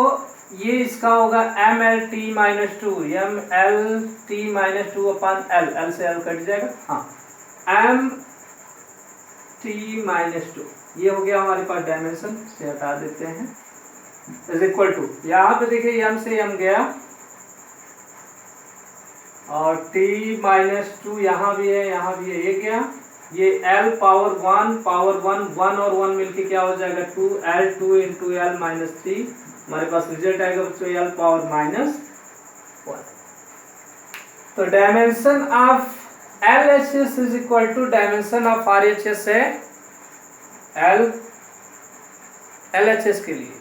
ये इसका होगा ML-T-2, ML-T-2 अपॉन L से L कट जाएगा, हाँ M-T-2, ये हो गया हमारे पास डायमेंशन, से हटा देते हैं, इज इक्वल टू, यहाँ पे देखिए m से m गया और T-2 यहाँ भी है, यहाँ भी है, ये गया, ये L पावर 1 1 और 1 मिलके क्या हो जाएगा 2L, 2 इंटू L-3, हमारे पास रिजल्ट आएगा बच्चों L पावर -1। तो dimension of LHS is equal to dimension of RHS है LHS के लिए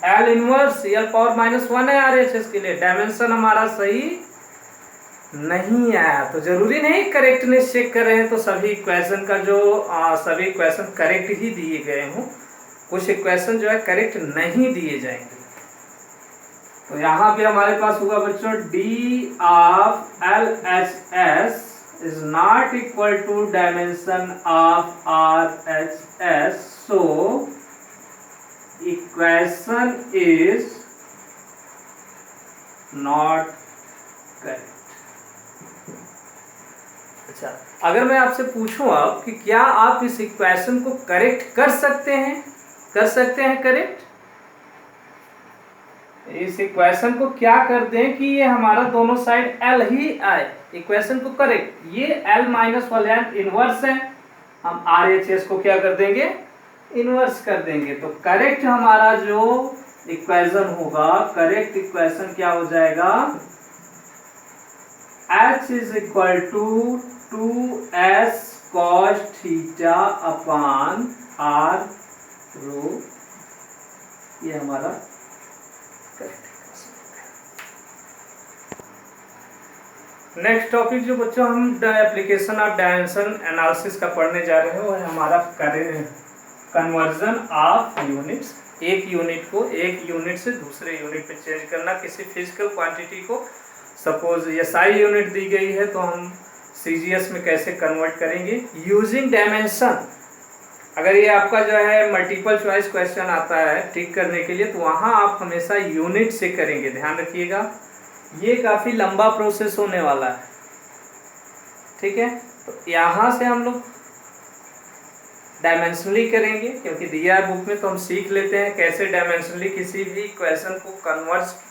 L इनवर्स L पावर -1 है RHS के लिए, डायमेंशन हमारा सही नहीं आया। तो जरूरी नहीं करेक्टनेस चेक कर रहे हैं तो सभी इक्वेशन का जो सभी इक्वेशन करेक्ट ही दिए गए हों, कुछ इक्वेशन जो है करेक्ट नहीं दिए जाएंगे। तो यहाँ पे हमारे पास होगा बच्चों D of LHS is not equal to dimension of RHS, so equation is not correct। अच्छा, अगर मैं आपसे पूछूं अब कि क्या आप इस इक्वेशन को करेक्ट कर सकते हैं, करेक्ट? इस इक्वेशन को क्या कर दें कि ये हमारा दोनों साइड L ही आए, इक्वेशन को करेक्ट। ये L -1 इनवर्स है, हम RHS को क्या कर देंगे, इनवर्स कर देंगे। तो करेक्ट हमारा जो इक्वेशन होगा, करेक्ट इक्वेशन क्या हो जाएगा, H is equal to 2s cos theta upon r rho, ये हमारा नेक्स्ट टॉपिक जो बच्चों हम एप्लीकेशन ऑफ डायमेंशन एनालिसिस का पढ़ने जा रहे हैं वो है हमारा कन्वर्जन ऑफ यूनिट्स। एक यूनिट को एक यूनिट से दूसरे यूनिट में चेंज करना, किसी फिजिकल क्वांटिटी को सपोज SI यूनिट दी गई है तो हम CGS में कैसे कन्वर्ट करेंगे यूजिंग डायमेंशन। अगर ये आपका जो है मल्टीपल चॉइस क्वेश्चन आता है ठीक करने के लिए तो वहाँ आप हमेशा यूनिट से करेंगे, ध्यान रखिएगा। ये काफ़ी लंबा प्रोसेस होने वाला है, ठीक है। तो यहाँ से हम लोग डायमेंशनली करेंगे क्योंकि दिया है बुक में, तो हम सीख लेते हैं कैसे डायमेंशनली किसी भी क्वेश्चन को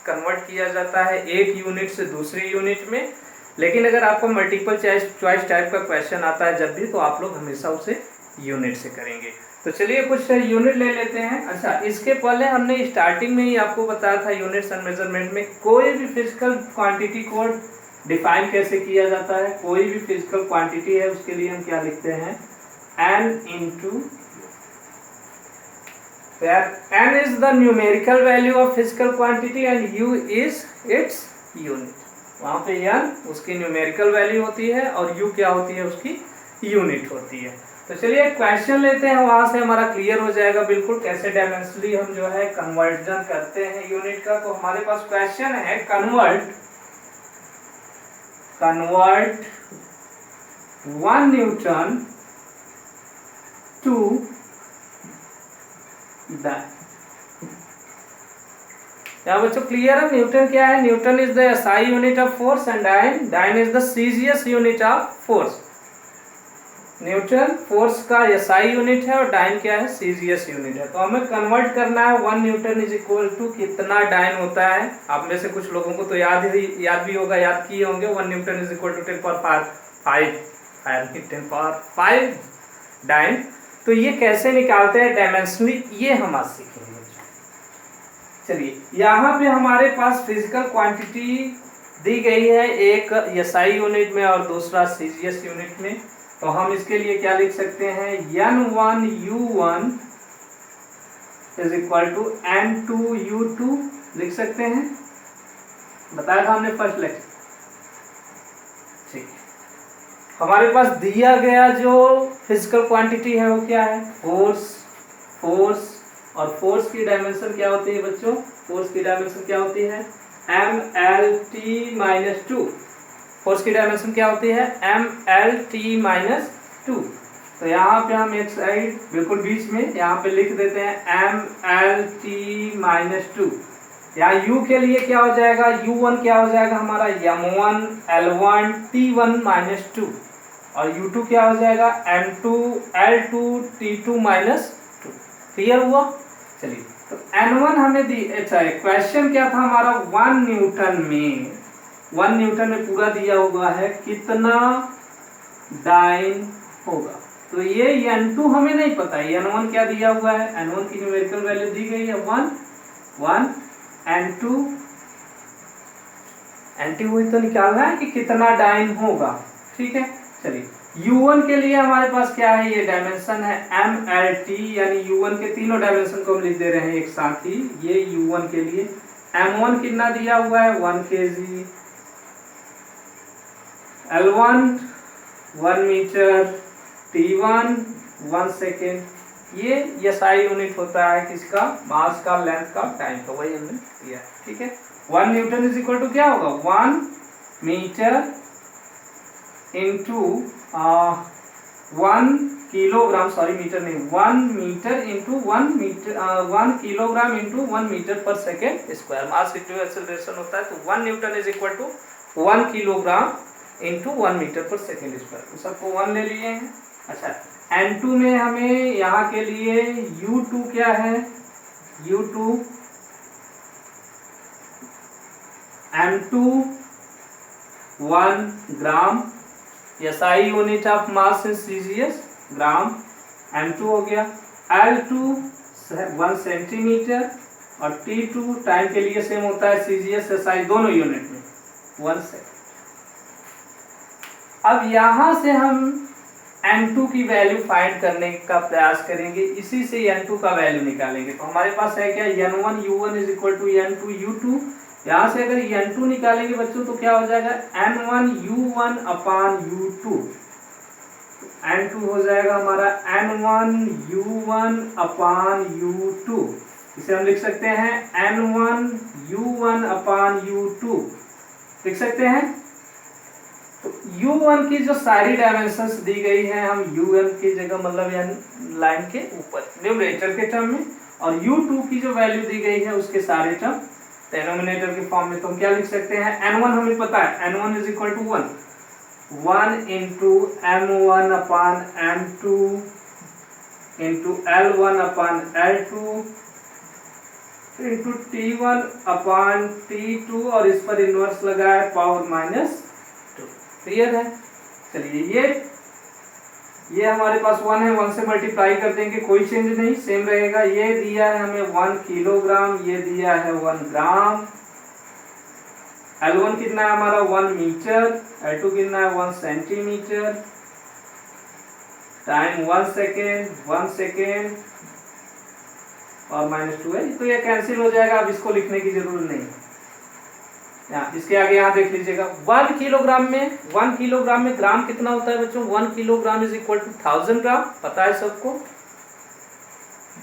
कन्वर्ट किया जाता है एक यूनिट से दूसरी यूनिट में। लेकिन अगर आपको मल्टीपल चॉइस टाइप का क्वेश्चन आता है जब भी, तो आप लोग हमेशा उसे यूनिट से करेंगे। तो चलिए कुछ यूनिट ले लेते हैं। अच्छा, इसके पहले हमने स्टार्टिंग में ही आपको बताया था यूनिट्स एंड मेजरमेंट में कोई भी फिजिकल क्वांटिटी को डिफाइन कैसे किया जाता है। कोई भी फिजिकल क्वांटिटी है उसके लिए हम क्या लिखते हैं, n into, where n is the numerical value of physical quantity and u is its unit। वहाँ पे n उसकी न्यूमेरिकल वैल्यू होती है और u क्या होती है, उसकी यूनिट होती है। तो चलिए क्वेश्चन लेते हैं, वहां से हमारा क्लियर हो जाएगा बिल्कुल कैसे डायमेंशनली हम जो है कन्वर्जन करते हैं यूनिट का। तो हमारे पास क्वेश्चन है कन्वर्ट 1 न्यूटन टू डाइन। यहाँ बच्चों क्लियर है, न्यूटन क्या है, newton is the SI unit of force and dyne is the CGS unit of force. Newton force का SI यूनिट है और डाइन क्या है, CGS यूनिट है। तो हमें कन्वर्ट करना है 1 न्यूटन इज इक्वल टू कितना डाइन होता है। आप में से कुछ लोगों को तो याद भी होगा, याद किए होंगे। 1 newton is equal to 10 power 5 dyne. तो ये कैसे निकालते हैं डायमेंशनली, ये हम आज सीखेंगे। चलिए, यहाँ पे हमारे पास फिजिकल क्वांटिटी दी गई है, एक SI यूनिट में और दूसरा CGS यूनिट में। तो हम इसके लिए क्या लिख सकते हैं, N1 U1 is equal to N2 U2 लिख सकते हैं, बताया था हमने फर्स्ट लेक्चर। ठीक, हमारे पास दिया गया जो फिजिकल क्वांटिटी है वो क्या है, फोर्स। और फोर्स की डायमेंशन क्या होती है बच्चों, फोर्स की डायमेंशन क्या होती है, MLT-2। फोर्स की डायमेंशन क्या होती है, MLT-2। तो यहाँ पे हम एक साइड बिल्कुल बीच में यहाँ पे लिख देते हैं MLT-2। यहाँ U के लिए क्या हो जाएगा, U1 क्या हो जाएगा हमारा M1 L1 T1-2 और U2 क्या हो जाएगा M2 L2 T2-2। क्लियर हुआ। चलिए, तो N1 हमें दी, अच्छा क्वेश्चन क्या था हमारा, 1 न्यूटन में पूरा दिया हुआ है कितना डाइन होगा। तो ये N2 हमें नहीं पता है, N1 क्या दिया हुआ है, N1 की न्यूमेरिकल वैल्यू दी गई है 1 N2 हुई तो निकालना है कि कितना डाइन होगा। ठीक है, चलिए U1 के लिए हमारे पास क्या है, ये डायमेंशन है MLT, यानी U1 के तीनों डायमेंशन को हम लिख दे रहे हैं एक साथ ही। ये U1 के लिए M1 कितना दिया हुआ है 1 kg, L1 1 metre, T1 1 second. ये SI यूनिट होता है किसका, मास का, लेंथ का, टाइम का, वही हमने दिया है। ठीक है, 1 न्यूटन इज इक्वल टू क्या होगा 1 meter into 1 kilogram, sorry meter नहीं, 1 meter into 1 meter 1 kilogram into 1 meter per second square. Mass into acceleration होता है, तो 1 newton is equal to 1 kilogram into 1 meter per second square. तो सबको 1 ले लिए हैं। अच्छा, N2 में हमें यहाँ के लिए U2 क्या है, U2 M2 1 gram, SI unit of mass in CGS gram, M2 हो गया, L2 1 सेंटीमीटर और T2 टाइम के लिए सेम होता है सीजीएस SI दोनों यूनिट में 1 सेकेंड। अब यहाँ से हम N2 की वैल्यू फाइंड करने का प्रयास करेंगे, इसी से N2 का वैल्यू निकालेंगे। तो हमारे पास है क्या N1 U1 is equal to N2 U2। यहाँ से अगर N2 निकालेंगे बच्चों तो क्या हो जाएगा N1 U1 अपान U2, N2 हो जाएगा हमारा N1 U1 अपान U2। इसे हम लिख सकते हैं N1 U1 अपान U2 लिख सकते हैं। तो U1 की जो सारी डायमेंशंस दी गई हैं, हम U1 की जगह मतलब यानी लाइन के ऊपर न्यूमरेटर के टर्म में, और U2 की जो वैल्यू दी गई है उसके सारे टर्म डिनोमिनेटर के फॉर्म में। तो हम क्या लिख सकते हैं N1 हमें पता है N1 is equal to 1 into M1 upon M2 into L1 upon L2 into T1 upon T2 और इस पर इनवर्स लगा है पावर -2। क्लियर है। चलिए ये हमारे पास 1 है, 1 से मल्टीप्लाई कर देंगे, कोई चेंज नहीं, सेम रहेगा। ये दिया है हमें 1 किलोग्राम, ये दिया है 1 ग्राम। L1 कितना है हमारा 1 मीटर, L2 कितना है 1 सेंटीमीटर, टाइम 1 सेकेंड और -2 है, तो ये कैंसिल हो जाएगा। अब इसको लिखने की जरूरत नहीं है। इसके आगे यहाँ देख लीजिएगा 1 किलोग्राम में ग्राम कितना होता है बच्चों, 1 किलोग्राम इज इक्वल टू 1000 ग्राम, पता है सबको।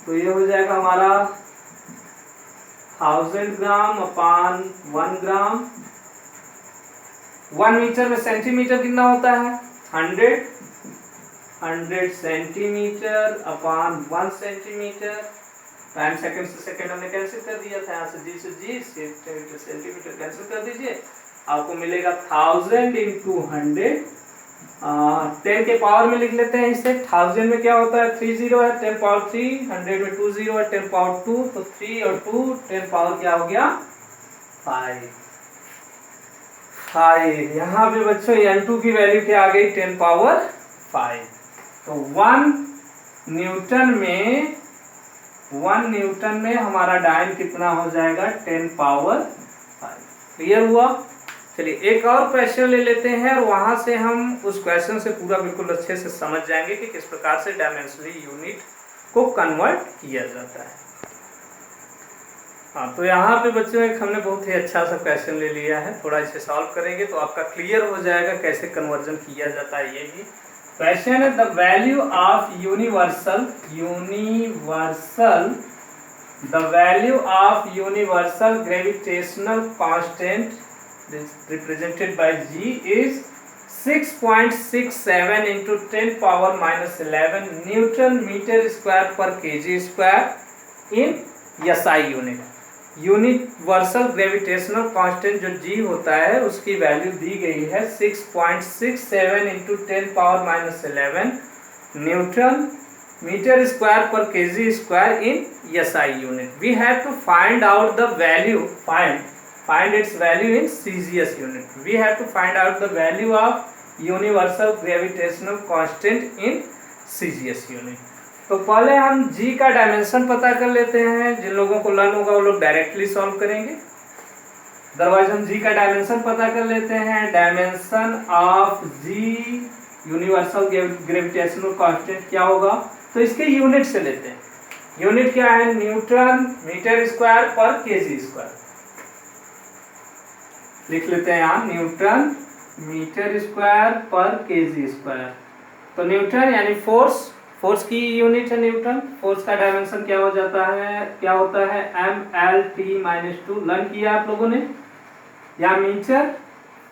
तो ये हो जाएगा हमारा 1000 ग्राम अपान 1 ग्राम। 1 मीटर में सेंटीमीटर कितना होता है 100 सेंटीमीटर अपान 1 सेंटीमीटर। टाइम सेकंड से सेकंड हमने कैंसिल कर दिया था, यहाँ से जी से जी, सेंटीमीटर कैंसिल कर दीजिए, आपको मिलेगा 1000 इंटू 100। 10 के पावर में लिख लेते हैं इसे। 1000 में क्या होता है 3 0 है, 10 पावर 3, 100 में 2 0 है, 10 पावर 2, तो 3 और 2 10 पावर क्या हो गया 5। यहाँ पे बच्चों N2 की वैल्यू क्या आ गई 10 पावर 5। तो 1 न्यूटन में हमारा डायन कितना हो जाएगा 10 पावर 5। क्लियर हुआ। चलिए एक और क्वेश्चन ले लेते हैं और वहां से हम उस क्वेश्चन से पूरा बिल्कुल अच्छे से समझ जाएंगे कि किस प्रकार से डायमेंशनल यूनिट को कन्वर्ट किया जाता है। हाँ, तो यहाँ पे बच्चों एक हमने बहुत ही अच्छा सा क्वेश्चन ले लिया है, थोड़ा इसे सॉल्व करेंगे तो आपका क्लियर हो जाएगा कैसे कन्वर्जन किया जाता है। ये भी क्वेश्चन है the value of universal gravitational constant represented by G is 6.67 into 10 power -11 Newton meter square per kg square in SI unit. Universal gravitational constant जो G होता है उसकी वैल्यू दी गई है 6.67 into 10 power -11 newton metre square per kg square in SI unit. We have to find out the value, find its value in CGS unit. We have to find out the value of universal gravitational constant in CGS unit. तो पहले हम G का dimension पता कर लेते हैं। जिन लोगों को लर्न होगा वो लोग डायरेक्टली सॉल्व करेंगे, अदरवाइज हम G का डायमेंशन पता कर लेते हैं। Dimension of G universal gravitational constant क्या होगा, तो इसके यूनिट से लेते हैं। यूनिट क्या है, Newton metre square per KG square. लिख लेते हैं यहाँ Newton metre square per KG square. तो न्यूटन यानी फोर्स, फोर्स की यूनिट है न्यूटन। फोर्स का डायमेंशन क्या हो जाता है, क्या होता है, mlt-2 लर्न किया आप लोगों ने। या मीटर,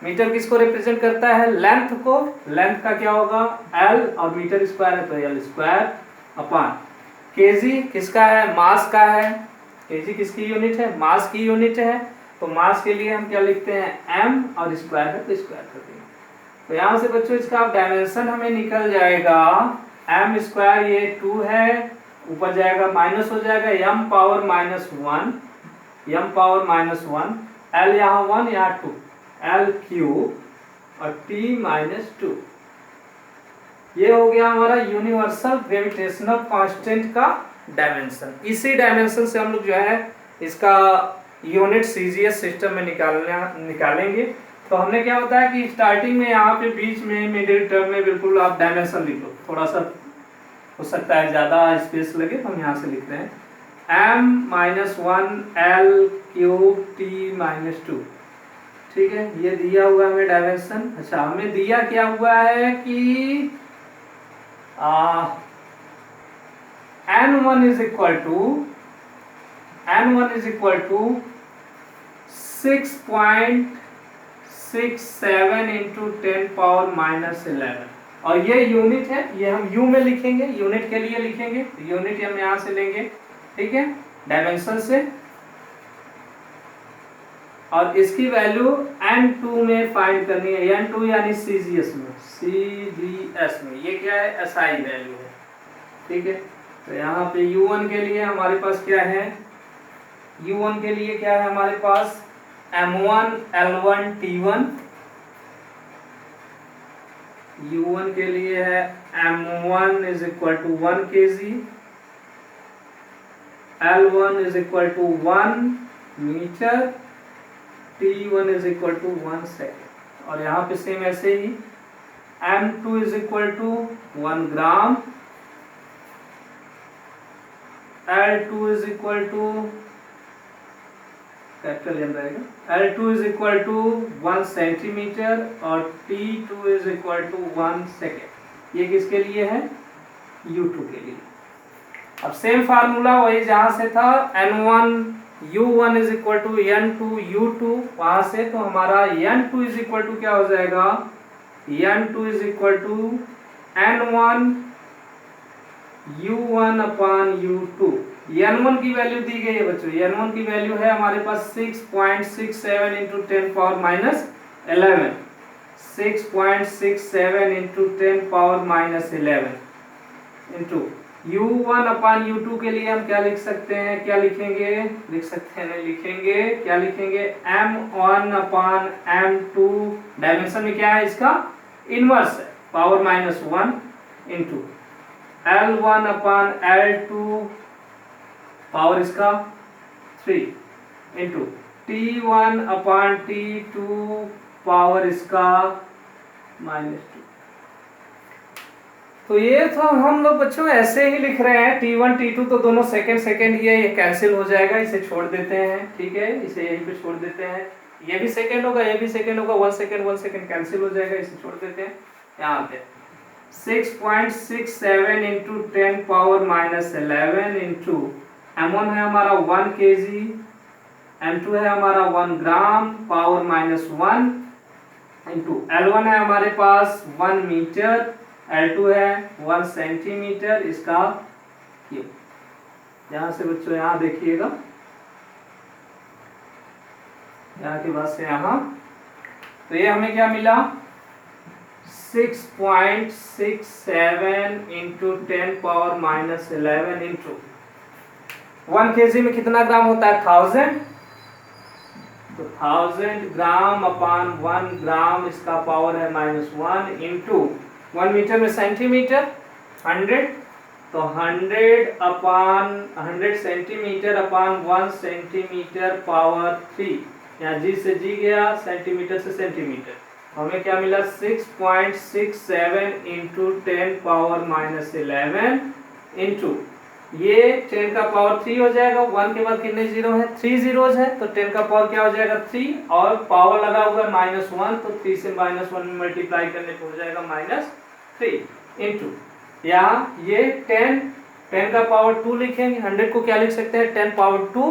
मीटर किसको रिप्रेजेंट करता है, लेंथ को। लेंथ का क्या होगा l, और मीटर स्क्वायर है तो l स्क्वायर अपॉन। केजी किसका है, मास का है। केजी किसकी यूनिट है, मास की यूनिट है। तो मास के लिए हम क्या लिखते हैं, m, और स्क्वायर है तो स्क्वायर कर देंगे। तो यहाँ से बच्चों इसका डायमेंशन हमें निकल जाएगा m स्क्वायर, ये 2 है, ऊपर जाएगा माइनस हो जाएगा m power -1, m power -1, l यहाँ 1 यहाँ 2, l क्यूब और t-2। ये हो गया हमारा यूनिवर्सल ग्रेविटेशनल कांस्टेंट का डायमेंशन। इसी डायमेंशन से हम लोग जो है इसका यूनिट सीजीएस सिस्टम में निकालेंगे। तो हमने क्या होता है कि स्टार्टिंग में यहाँ पे बीच में मिडिल टर्म में बिल्कुल आप डायमेंशन लिख लो, थोड़ा सा हो सकता है ज़्यादा स्पेस लगे तो हम यहाँ से लिख रहे हैं m-1 l क्यूब t-2। ठीक है, ये दिया हुआ हमें डायमेंशन। अच्छा, हमें दिया क्या हुआ है कि n1 is equal to 6.67 into 10⁻11। और ये यूनिट है, ये हम यू में लिखेंगे, यूनिट के लिए लिखेंगे। यूनिट हम यहाँ से लेंगे, ठीक है, डायमेंशन से। और इसकी वैल्यू n2 में फाइंड करनी है, n2 यानी सीजीएस में। ये क्या है, एसआई वैल्यू है, ठीक है। तो यहाँ पे u1 के लिए हमारे पास क्या है, u1 के लिए क्या है हमारे पास, m1 l1 t1। u1 के लिए है m1 is equal to 1 kg, l1 is equal to 1 metre, t1 is equal to 1 second. और यहाँ पे सेम ऐसे ही m2 is equal to 1 gram, l2 is equal to, capital M रहेगा, l2 is equal to 1 centimetre, और t2 is equal to 1 second. ये किसके लिए है, u2 के लिए। अब सेम फार्मूला वही जहां से था, n1 u1 is equal to n2 u2, वहां से तो हमारा n2 इज इक्वल टू क्या हो जाएगा, n2 is equal to n1 u1 upon u2। n1 की वैल्यू दी गई है बच्चों, n1 की वैल्यू है हमारे पास 6.67 into 10⁻11, 6.67 into 10⁻11 into u1 upon u2 के लिए हम क्या लिख सकते हैं, क्या लिखेंगे, लिख सकते हैं, लिखेंगे क्या लिखेंगे, m1 अपॉन m2। डायमेंशन में क्या है, इसका इनवर्स है, power -1 into l1 upon l2, power इसका 3 into t1 upon t2, power इसका -2। तो ये तो हम लोग बच्चों ऐसे ही लिख रहे हैं, t1 t2 तो दोनों सेकंड ही है, ये कैंसिल हो जाएगा, इसे छोड़ देते हैं, ठीक है, इसे यहीं पे छोड़ देते हैं। ये भी सेकंड होगा, ये भी सेकंड होगा, 1 सेकंड कैंसिल हो जाएगा, इसे छोड़ देते हैं। यहाँ पे 6.67 इंटू 10⁻11 इंटू m1 है हमारा 1 kg, m2 है हमारा 1 ग्राम, पावर -1 इंटू l1 है हमारे पास 1 मीटर, l2 है 1 सेंटीमीटर, इसका क्यूब। यहाँ से बच्चों यहाँ देखिएगा, यहाँ के बाद से यहाँ, तो ये हमें क्या मिला, 6.67 इंटू 10⁻11 इंटू 1 kg में कितना ग्राम होता है, 1000, तो 1000 ग्राम अपॉन 1 ग्राम, इसका पावर है -1 इंटू 1 मीटर में सेंटीमीटर 100, तो 100 upon 100 centimetre upon 1 centimetre power 3। यहाँ जी से जी गया, सेंटीमीटर से सेंटीमीटर, हमें क्या मिला 6.67 इंटू 10 पावर माइनस 11 इंटू ये 10 का पावर 3 हो जाएगा। 1 के बाद कितने जीरो है, 3 जीरोज है, तो 10 का पावर क्या हो जाएगा 3, और पावर लगा हुआ है -1, तो 3 से -1 में मल्टीप्लाई करने पर हो जाएगा -3 इंटू यहाँ ये 10 का पावर 2 लिखेंगे। 100 को क्या लिख सकते हैं 10 पावर 2,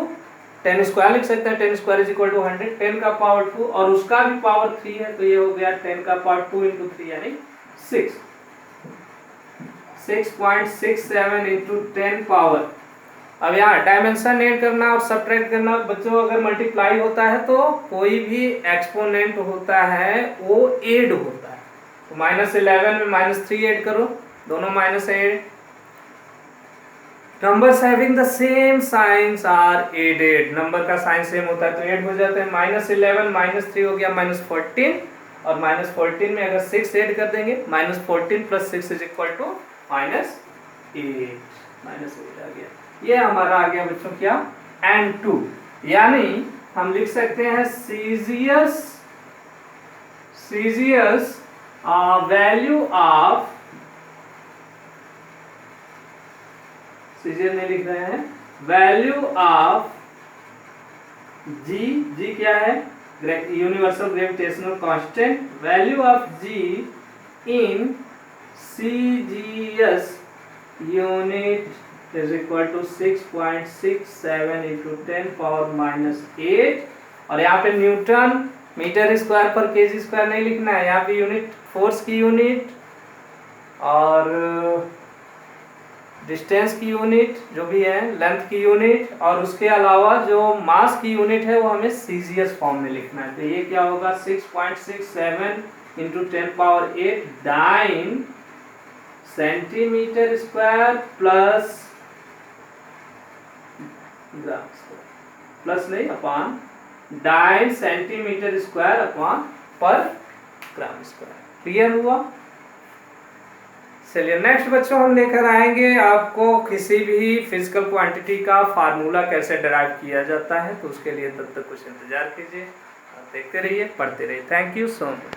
10 स्क्वायर लिख सकते हैं, 10 स्क्वायर इज इक्वल टू 100। 10 का पावर 2 और उसका भी पावर 3 है, तो ये हो गया 10 का पावर 2 इंटू 3 यानी 6.67 इंटू 10 पावर। अब यहाँ डायमेंशन ऐड करना और सब्ट्रैक्ट करना बच्चों, अगर मल्टीप्लाई होता है तो कोई भी एक्सपोनेंट होता है वो ऐड होता है, तो -11 में -3 ऐड करो, दोनों minus add. Numbers having the same signs are added, number का साइन सेम होता है तो ऐड हो जाते हैं। -11 -3 हो गया -14, और -14 में अगर 6 ऐड कर देंगे, -14 + 6 इज इक्वल टू -8 आ गया। ये हमारा आ गया बच्चों क्या n2, यानी हम लिख सकते हैं सीजियस वैल्यू ऑफ, सीजियस नहीं लिख रहे हैं, वैल्यू ऑफ जी क्या है universal gravitational constant, value of G in CGS unit is equal to 6.67 into 10 power -8, और यहाँ पे newton metre square per KG square नहीं लिखना है, यहाँ पे यूनिट फोर्स की यूनिट और डिस्टेंस की यूनिट जो भी है, लेंथ की यूनिट, और उसके अलावा जो मास की यूनिट है वो हमें सीजीएस फॉर्म में लिखना है। तो ये क्या होगा 6.67 into 10 power 8 9 centimetre square plus नहीं अपॉन 9 सेंटीमीटर स्क्वायर अपॉन पर ग्राम स्क्वायर। क्लियर हुआ? चलिए नेक्स्ट बच्चों हम लेकर आएंगे आपको किसी भी फिजिकल क्वांटिटी का फार्मूला कैसे डिराइव किया जाता है, तो उसके लिए तब तक कुछ इंतजार कीजिए, देखते रहिए, पढ़ते रहिए। Thank you so much.